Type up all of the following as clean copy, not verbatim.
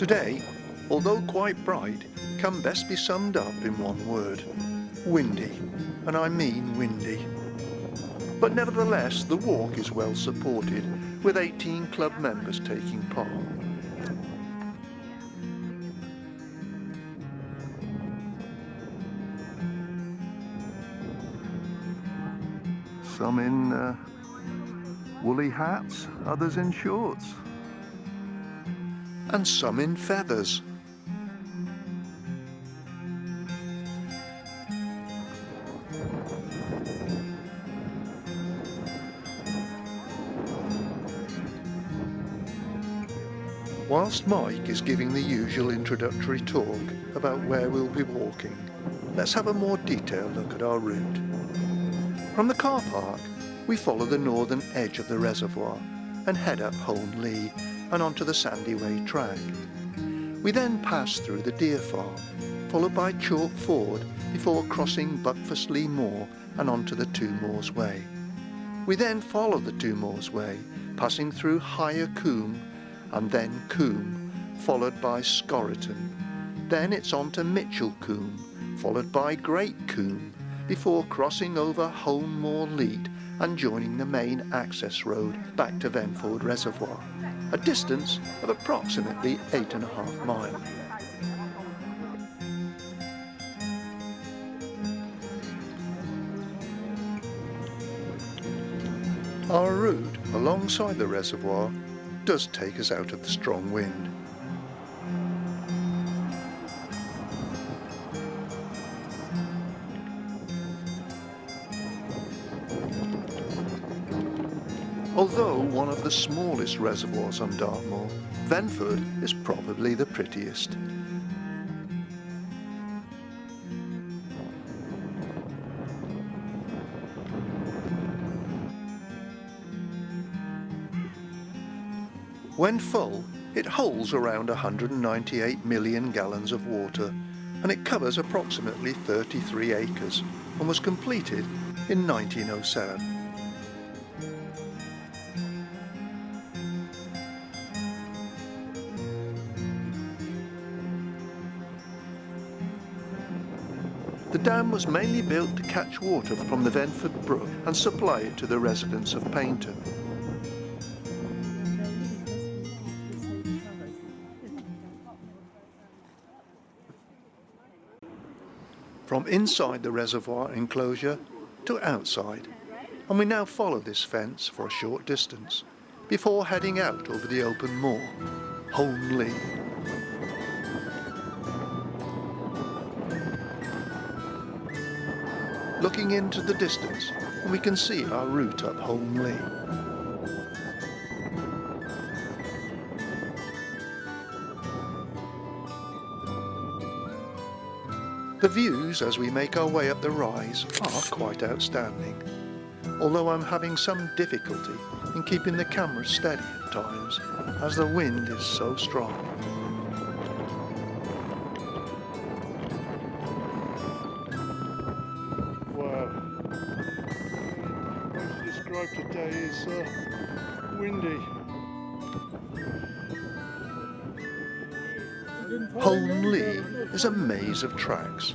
Today, although quite bright, can best be summed up in one word: windy, and I mean windy. But nevertheless, the walk is well supported, with 18 club members taking part. Some in woolly hats, others in shorts. And some in feathers. Whilst Mike is giving the usual introductory talk about where we'll be walking, let's have a more detailed look at our route. From the car park, we follow the northern edge of the reservoir and head up Home Lee and onto the Sandy Way track. We then pass through the deer farm, followed by Chalk Ford before crossing Buckfastleigh Moor and onto the Two Moors Way. We then follow the Two Moors Way, passing through Higher Coombe and then Coombe, followed by Scorriton. Then it's on to Mitchell Coombe, followed by Great Coombe, before crossing over Holme Moor Leat and joining the main access road back to Venford Reservoir, a distance of approximately 8.5 miles. Our route alongside the reservoir does take us out of the strong wind. Although one of the smallest reservoirs on Dartmoor, Venford is probably the prettiest. When full, it holds around 198 million gallons of water, and it covers approximately 33 acres and was completed in 1907. The dam was mainly built to catch water from the Venford Brook and supply it to the residents of Paynton. From inside the reservoir enclosure to outside, and we now follow this fence for a short distance before heading out over the open moor, Home Lee. Looking into the distance, and we can see our route up Home Lee. The views as we make our way up the rise are quite outstanding, although I'm having some difficulty in keeping the camera steady at times as the wind is so strong. Wow, the most described today is windy. Home Lee is a maze of tracks,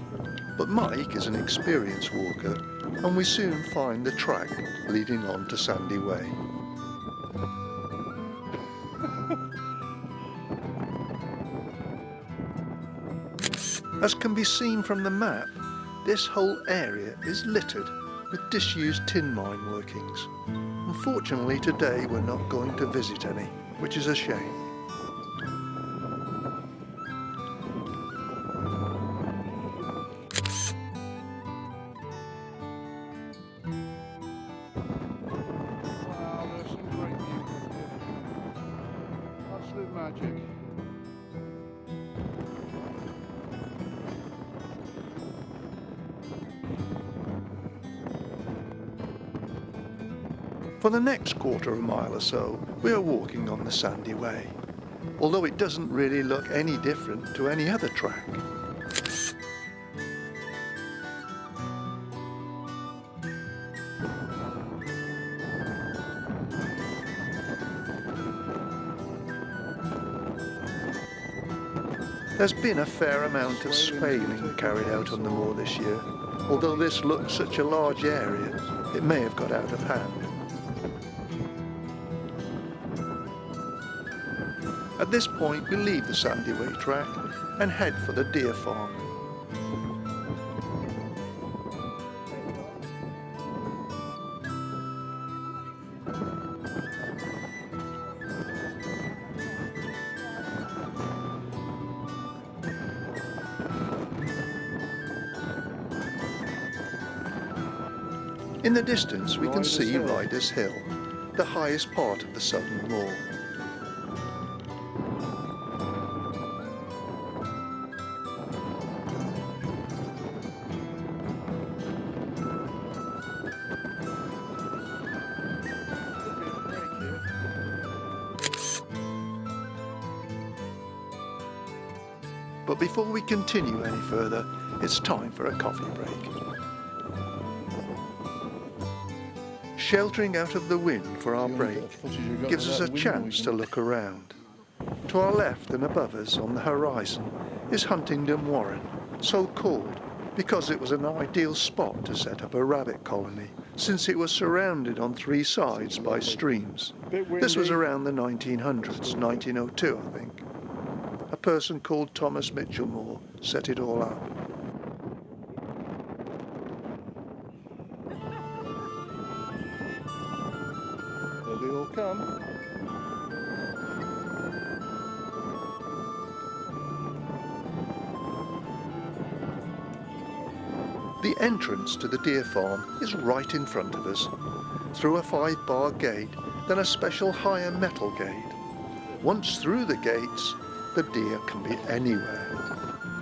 but Mike is an experienced walker and we soon find the track leading on to Sandy Way. As can be seen from the map, this whole area is littered with disused tin mine workings. Unfortunately today we're not going to visit any, which is a shame. Magic. For the next quarter of a mile or so, we are walking on the Sandy Way, although it doesn't really look any different to any other track. There's been a fair amount of swaling carried out on the moor this year. Although this looks such a large area, it may have got out of hand. At this point we leave the sandy way track and head for the deer farm. In the distance we can see Riders Hill, the highest part of the southern moor. But before we continue any further, it's time for a coffee break. Sheltering out of the wind for our break gives us a chance to look around. To our left and above us on the horizon is Huntingdon Warren, so called because it was an ideal spot to set up a rabbit colony, since it was surrounded on three sides by streams. This was around the 1900s, 1902 I think. A person called Thomas Mitchell set it all up. They all come. The entrance to the deer farm is right in front of us, through a 5-bar gate, then a special higher metal gate. Once through the gates, the deer can be anywhere,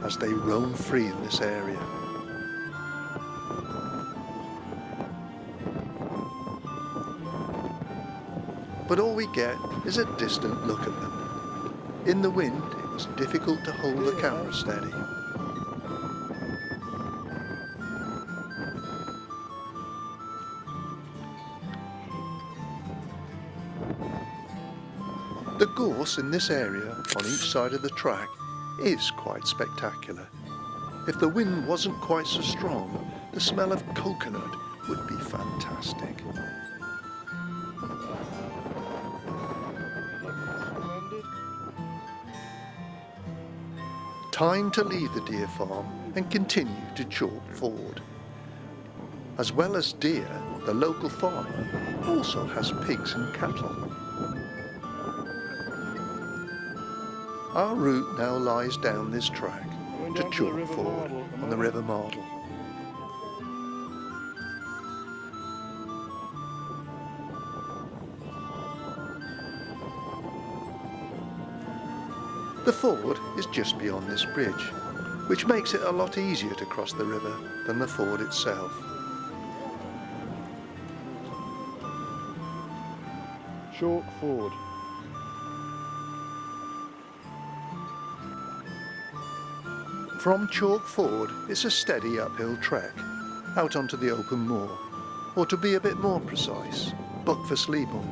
as they roam free in this area. But all we get is a distant look at them. In the wind, it was difficult to hold the camera steady. The gorse in this area, on each side of the track, is quite spectacular. If the wind wasn't quite so strong, the smell of coconut would be fantastic. Time to leave the deer farm and continue to Chalk Ford. As well as deer, the local farmer also has pigs and cattle. Our route now lies down this track to Chalk Ford on the River Mardle. The ford is just beyond this bridge, which makes it a lot easier to cross the river than the ford itself. Chalk Ford. From Chalk Ford, it's a steady uphill trek, out onto the open moor, or to be a bit more precise, Buckfast-Leabourn.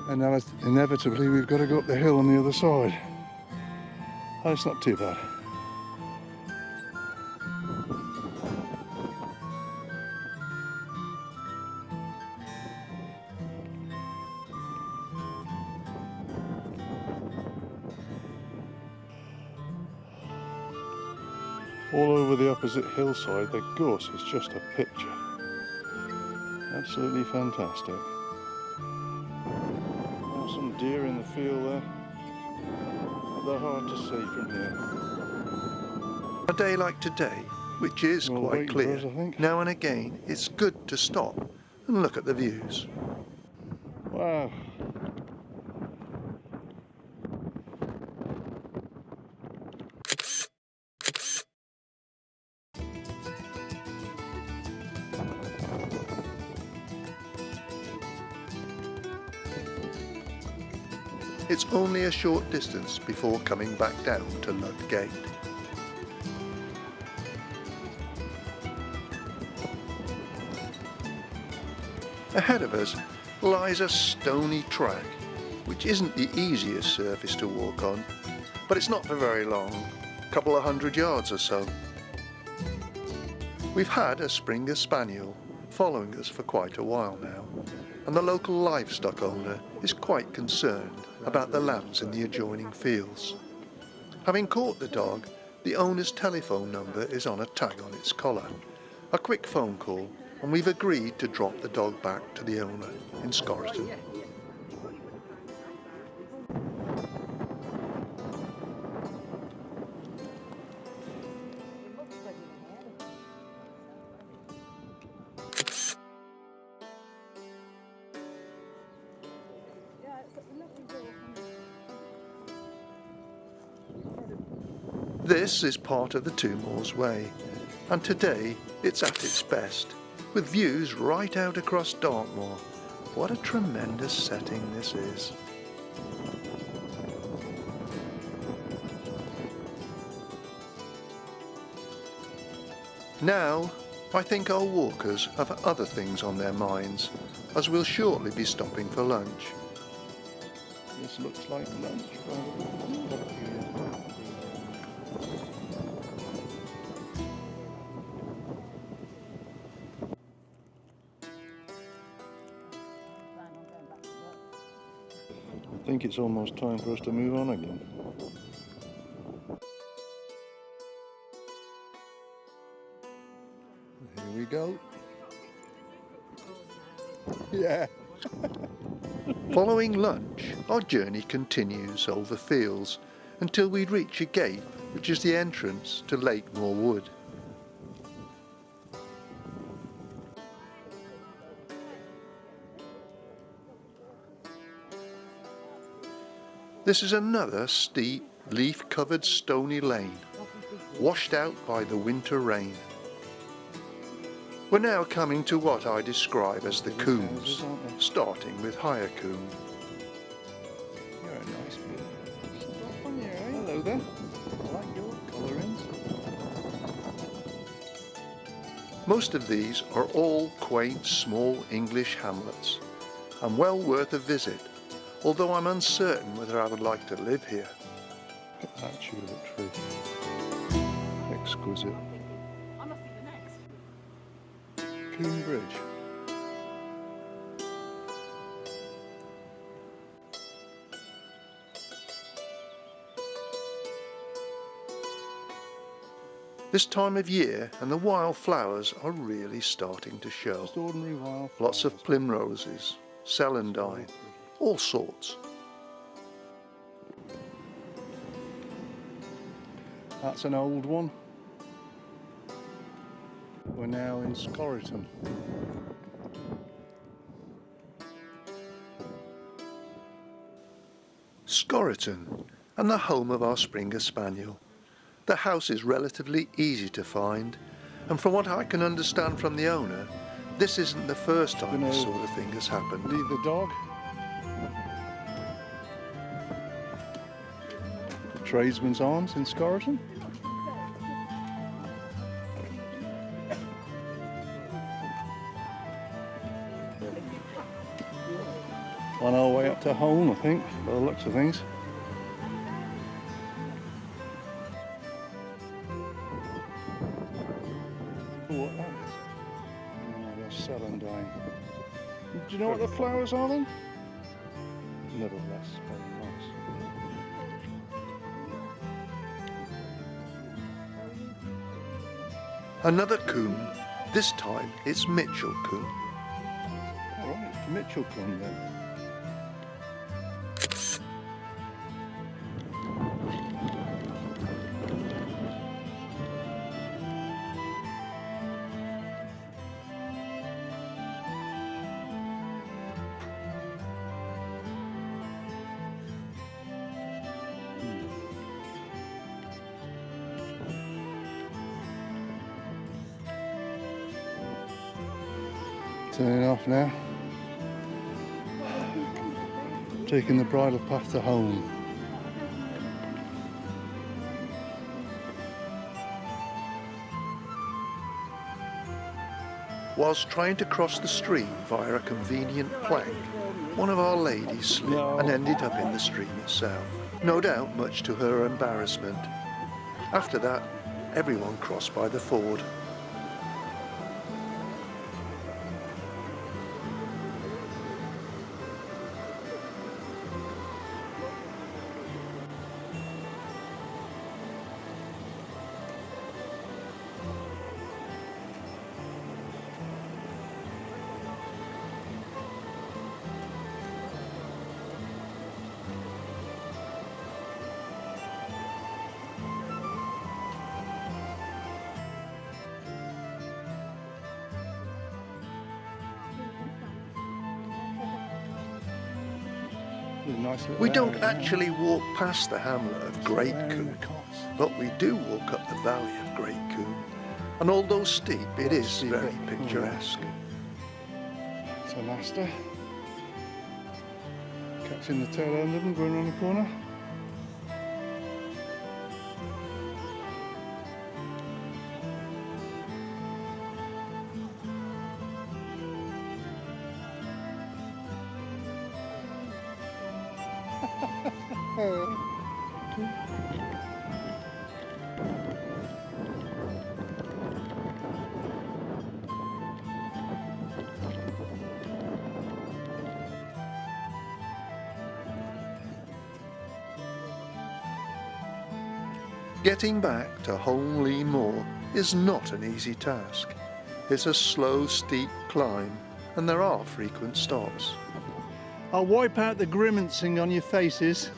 And now inevitably we've got to go up the hill on the other side. Oh, it's not too bad. All over the opposite hillside, the gorse is just a picture. Absolutely fantastic. Oh, some deer in the field there. They're hard to see from here. A day like today, which is quite clear, now and again it's good to stop and look at the views. Wow. It's only a short distance before coming back down to Lud Gate. Ahead of us lies a stony track, which isn't the easiest surface to walk on, but it's not for very long, a couple of 100 yards or so. We've had a Springer Spaniel following us for quite a while now, and the local livestock owner is quite concerned about the lambs in the adjoining fields. Having caught the dog, the owner's telephone number is on a tag on its collar. A quick phone call, and we've agreed to drop the dog back to the owner in Scorriton. This is part of the Two Moors Way, and today it's at its best, with views right out across Dartmoor. What a tremendous setting this is. Now, I think our walkers have other things on their minds, as we'll shortly be stopping for lunch. This looks like lunch. I think it's almost time for us to move on again. Here we go. Yeah. Following lunch, our journey continues over fields until we reach a gate which is the entrance to Lake Moor Wood. This is another steep, leaf-covered stony lane, washed out by the winter rain. We're now coming to what I describe as the combes, starting with Higher Combe. You're a nice bit. Stop on here, eh? Hello there. I like your colourings. Most of these are all quaint, small English hamlets, and well worth a visit, although I'm uncertain whether I would like to live here. Look at that tulip tree. Exquisite. Combe Bridge. This time of year and the wildflowers are really starting to show. Just ordinary wildflowers. Lots of primroses, celandine, all sorts. That's an old one. We're now in Scorriton. Scorriton, and the home of our Springer Spaniel. The house is relatively easy to find, and from what I can understand from the owner, this isn't the first time this sort of thing has happened. Leave the dog. The Tradesman's Arms in Scorriton. On our way up to home, I think, by the looks of things. What that is? Oh, that's celandine. Do you know what the flowers are then? Nevertheless, very nice. Another combe, this time it's Mitchell Combe. All right, Mitchell Combe then. Turning off now. Taking the bridle path to home. Whilst trying to cross the stream via a convenient plank, one of our ladies slipped and ended up in the stream itself, no doubt much to her embarrassment. After that, everyone crossed by the ford. Nice We don't actually walk past the hamlet of Great Combe, but we do walk up the valley of Great Combe, and although steep, it is very picturesque. It's a master. Catching the tail end of them going around the corner. Getting back to Holmley Moor is not an easy task. It's a slow, steep climb, and there are frequent stops. I'll wipe out the grimacing on your faces.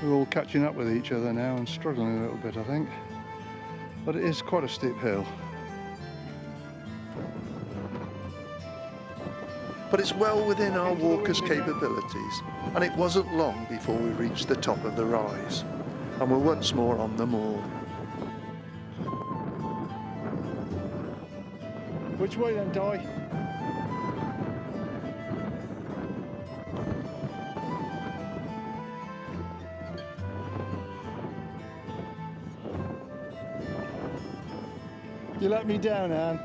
We're all catching up with each other now and struggling a little bit, I think. But it is quite a steep hill. But it's well within our walkers' capabilities, and it wasn't long before we reached the top of the rise, and we're once more on the moor. Which way then, Di? You let me down, Anne.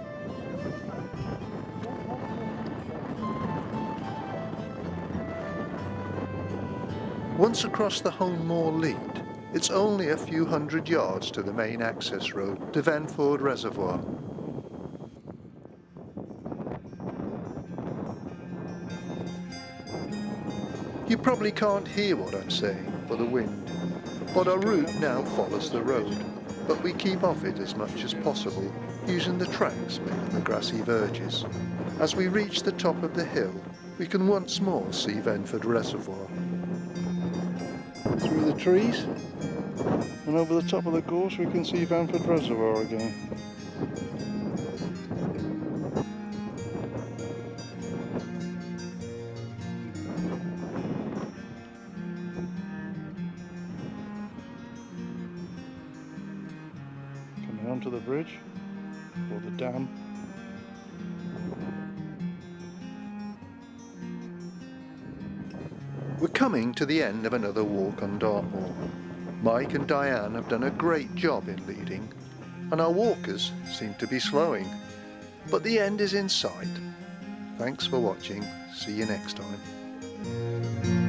Once across the Holme Moor lead, it's only a few hundred yards to the main access road to Venford reservoir. You probably can't hear what I'm saying for the wind, but our route now follows the road, but we keep off it as much as possible, using the tracks made on the grassy verges. As we reach the top of the hill, we can once more see Venford reservoir. Through the trees and over the top of the gorse we can see Venford reservoir again. Coming onto the bridge or the dam. We're coming to the end of another walk on Dartmoor. Mike and Diane have done a great job in leading, and our walkers seem to be slowing. But the end is in sight. Thanks for watching. See you next time.